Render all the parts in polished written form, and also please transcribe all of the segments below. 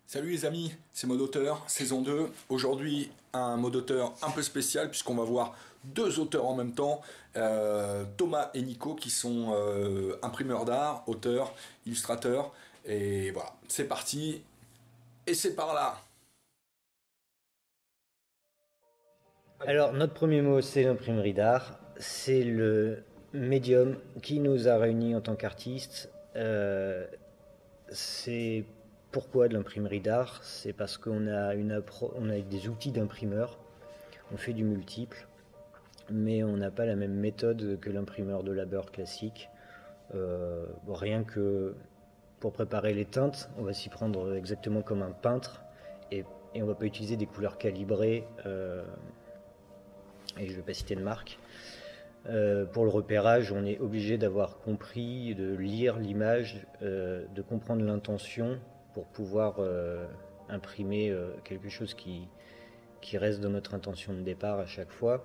Salut les amis, c'est Mode Auteur, saison 2. Aujourd'hui, un mode auteur un peu spécial puisqu'on va voir deux auteurs en même temps, Thomas et Nico qui sont imprimeurs d'art, auteurs, illustrateurs. Et voilà, c'est parti, et c'est par là. Alors, notre premier mot, c'est l'imprimerie d'art. C'est le médium qui nous a réunis en tant qu'artistes. C'est pourquoi de l'imprimerie d'art? C'est parce qu'on a, on a des outils d'imprimeur, on fait du multiple, mais on n'a pas la même méthode que l'imprimeur de labeur classique. Rien que pour préparer les teintes, on va s'y prendre exactement comme un peintre, et, et on va pas utiliser des couleurs calibrées. Et je ne vais pas citer de marque. Pour le repérage, on est obligé d'avoir compris, de lire l'image, de comprendre l'intention pour pouvoir imprimer quelque chose qui reste dans notre intention de départ à chaque fois.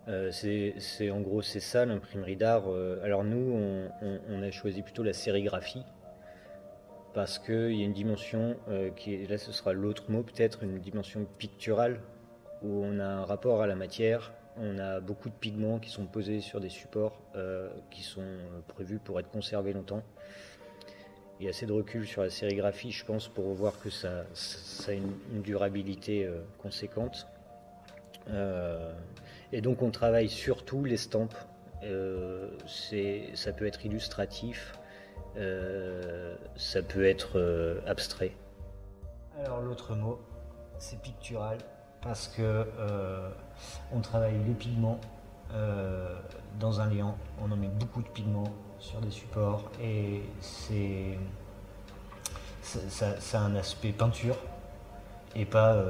En gros, c'est ça l'imprimerie d'art. Alors nous, on a choisi plutôt la sérigraphie parce qu'il y a une dimension qui est, là ce sera l'autre mot peut-être, une dimension picturale où on a un rapport à la matière, on a beaucoup de pigments qui sont posés sur des supports qui sont prévus pour être conservés longtemps. Il y a assez de recul sur la sérigraphie, je pense, pour voir que ça a une durabilité conséquente. Et donc on travaille surtout l'estampe. Ça peut être illustratif, ça peut être abstrait. Alors l'autre mot, c'est pictural parce que on travaille les pigments dans un liant, on en met beaucoup de pigments sur des supports et ça a un aspect peinture et pas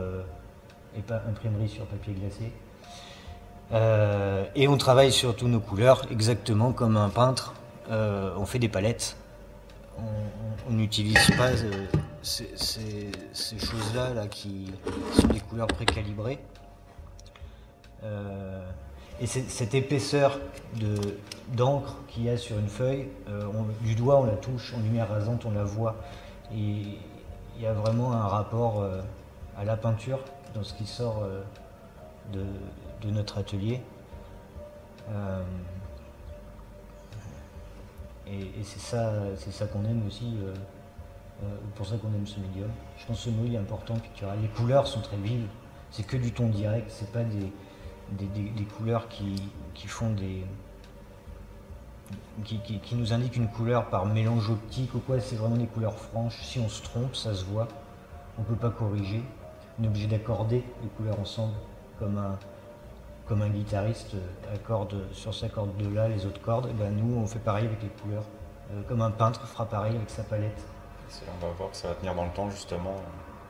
imprimerie sur papier glacé. Et on travaille surtout nos couleurs exactement comme un peintre. On fait des palettes. On n'utilise pas ces choses-là là, qui sont des couleurs précalibrées. Et cette épaisseur d'encre qu'il y a sur une feuille, du doigt on la touche, en lumière rasante on la voit. Et il y a vraiment un rapport à la peinture dans ce qui sort de notre atelier. Et c'est ça qu'on aime aussi, pour ça qu'on aime ce médium. Je pense que ce mot est important, pictural. Les couleurs sont très vives, c'est que du ton direct, c'est pas des couleurs qui font qui nous indiquent une couleur par mélange optique ou quoi, c'est vraiment des couleurs franches. Si on se trompe, ça se voit, on peut pas corriger. On est obligé d'accorder les couleurs ensemble, comme un guitariste accorde sur sa corde de la les autres cordes, et ben nous on fait pareil avec les couleurs. Comme un peintre fera pareil avec sa palette. On va voir que ça va tenir dans le temps justement.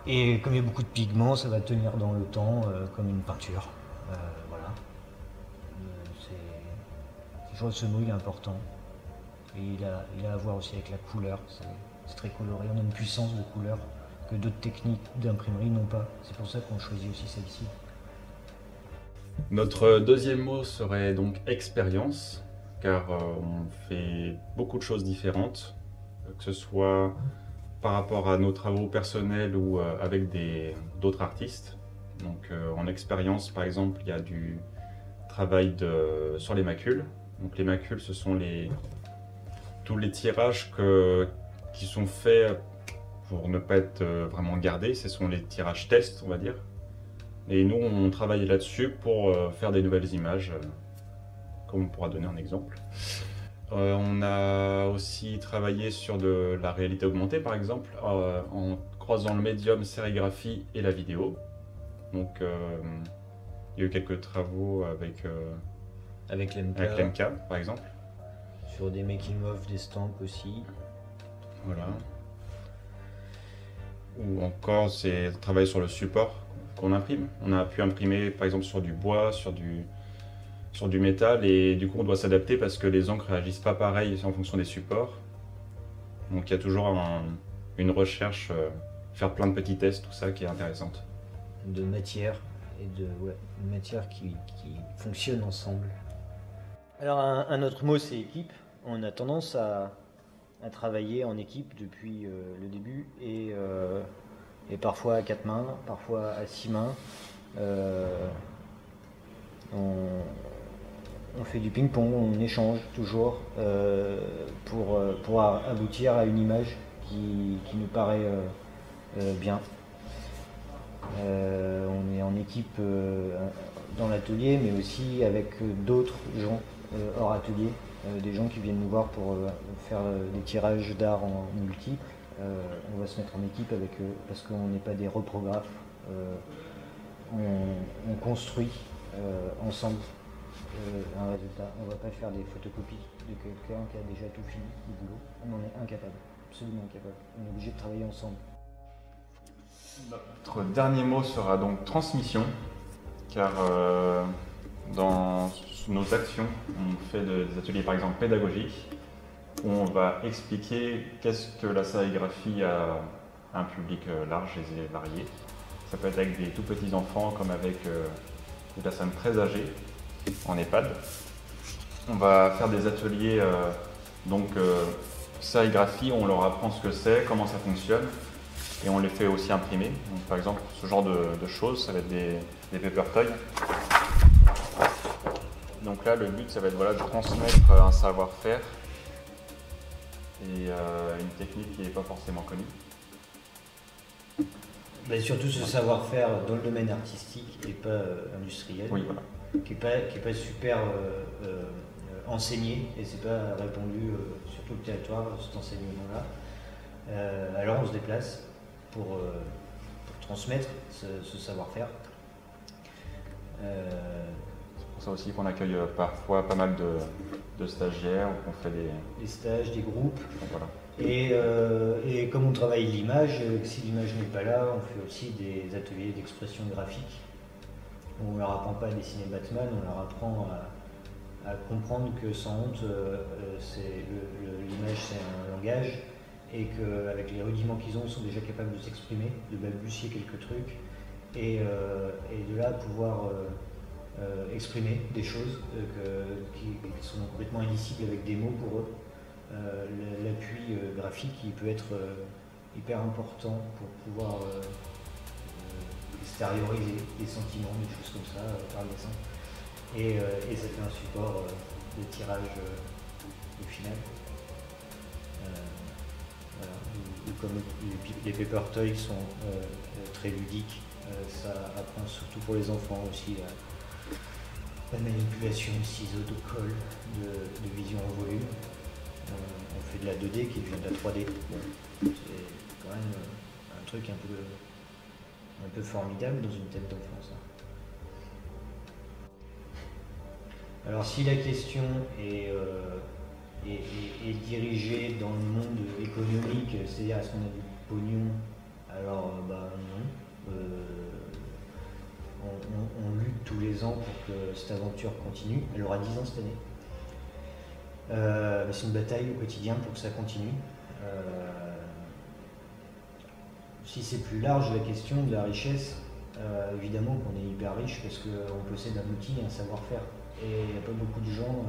Et comme il y a beaucoup de pigments, ça va tenir dans le temps comme une peinture. Voilà. Je trouve que ce mot il est important. Et il a à voir aussi avec la couleur. C'est très coloré. On a une puissance de couleur que d'autres techniques d'imprimerie n'ont pas. C'est pour ça qu'on choisit aussi celle-ci. Notre deuxième mot serait donc expérience, car on fait beaucoup de choses différentes, que ce soit par rapport à nos travaux personnels ou avec d'autres artistes. Donc en expérience, par exemple, il y a du travail sur les macules. Donc les macules, ce sont tous les tirages qui sont faits pour ne pas être vraiment gardés. Ce sont les tirages tests, on va dire. Et nous, on travaille là-dessus pour faire des nouvelles images, comme on pourra donner un exemple. On a aussi travaillé sur de la réalité augmentée, par exemple, en croisant le médium sérigraphie et la vidéo. Donc, il y a eu quelques travaux avec l'MK, par exemple. Sur des making-of d'estampes aussi. Voilà. Ou encore, c'est travailler sur le support qu'on imprime. On a pu imprimer par exemple sur du bois, sur du métal, et du coup on doit s'adapter parce que les encres réagissent pas pareil en fonction des supports. Donc il y a toujours une recherche, faire plein de petits tests, tout ça qui est intéressante. De matière et de matière qui fonctionnent ensemble. Alors un autre mot c'est équipe. On a tendance à travailler en équipe depuis le début et fait parfois à 4 mains, parfois à 6 mains. On fait du ping-pong, on échange toujours pour aboutir à une image qui nous paraît bien. On est en équipe dans l'atelier, mais aussi avec d'autres gens hors atelier, des gens qui viennent nous voir pour faire des tirages d'art en multiples. On va se mettre en équipe avec eux parce qu'on n'est pas des reprographes. On construit ensemble un résultat. On ne va pas faire des photocopies de quelqu'un qui a déjà tout fini du boulot. On en est incapable, absolument incapable. On est obligé de travailler ensemble. Notre dernier mot sera donc transmission, car dans nos actions, on fait des ateliers par exemple pédagogiques, où on va expliquer qu'est-ce que la sérigraphie à un public large et varié. Ça peut être avec des tout petits enfants comme avec des personnes très âgées en EHPAD. On va faire des ateliers sérigraphie, on leur apprend ce que c'est, comment ça fonctionne, et on les fait aussi imprimer. Donc, par exemple, ce genre de choses, ça va être des paper toys. Donc là, le but, ça va être de transmettre un savoir-faire et une technique qui n'est pas forcément connue. Mais surtout ce savoir-faire dans le domaine artistique et pas industriel, oui, voilà. qui est pas super enseigné et c'est pas répandu sur tout le territoire, cet enseignement-là. Alors on se déplace pour transmettre ce savoir-faire. C'est pour ça aussi qu'on accueille parfois pas mal de stagiaires, qu'on fait des stages, des groupes. Voilà. Et comme on travaille l'image, si l'image n'est pas là, on fait aussi des ateliers d'expression graphique. On ne leur apprend pas à dessiner Batman, on leur apprend à comprendre que sans honte, l'image c'est un langage et qu'avec les rudiments qu'ils ont, ils sont déjà capables de s'exprimer, de balbutier quelques trucs et de là pouvoir exprimer des choses qui sont complètement indicibles avec des mots pour eux. L'appui graphique il peut être hyper important pour pouvoir extérioriser des sentiments, des choses comme ça par le dessin. Et ça fait un support de tirage au final. Voilà. Comme les paper toys sont très ludiques, ça apprend surtout pour les enfants aussi la manipulation de ciseaux, de colle, de vision en volume. On fait de la 2D qui devient de la 3D. Bon, c'est quand même un truc un peu formidable dans une tête d'enfant, ça. Alors si la question est dirigée dans le monde économique, c'est-à-dire est-ce qu'on a du pognon, alors non. On lutte tous les ans pour que cette aventure continue. Elle aura 10 ans cette année. C'est une bataille au quotidien pour que ça continue. Si c'est plus large la question de la richesse, évidemment qu'on est hyper riche parce qu'on possède un outil et un savoir-faire. Et il n'y a pas beaucoup de gens,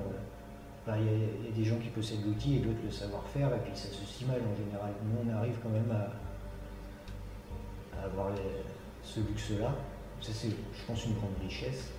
il y a des gens qui possèdent l'outil et d'autres le savoir-faire et puis ça se scie mal en général. Nous on arrive quand même à avoir ce luxe-là. Ça c'est, je pense, une grande richesse.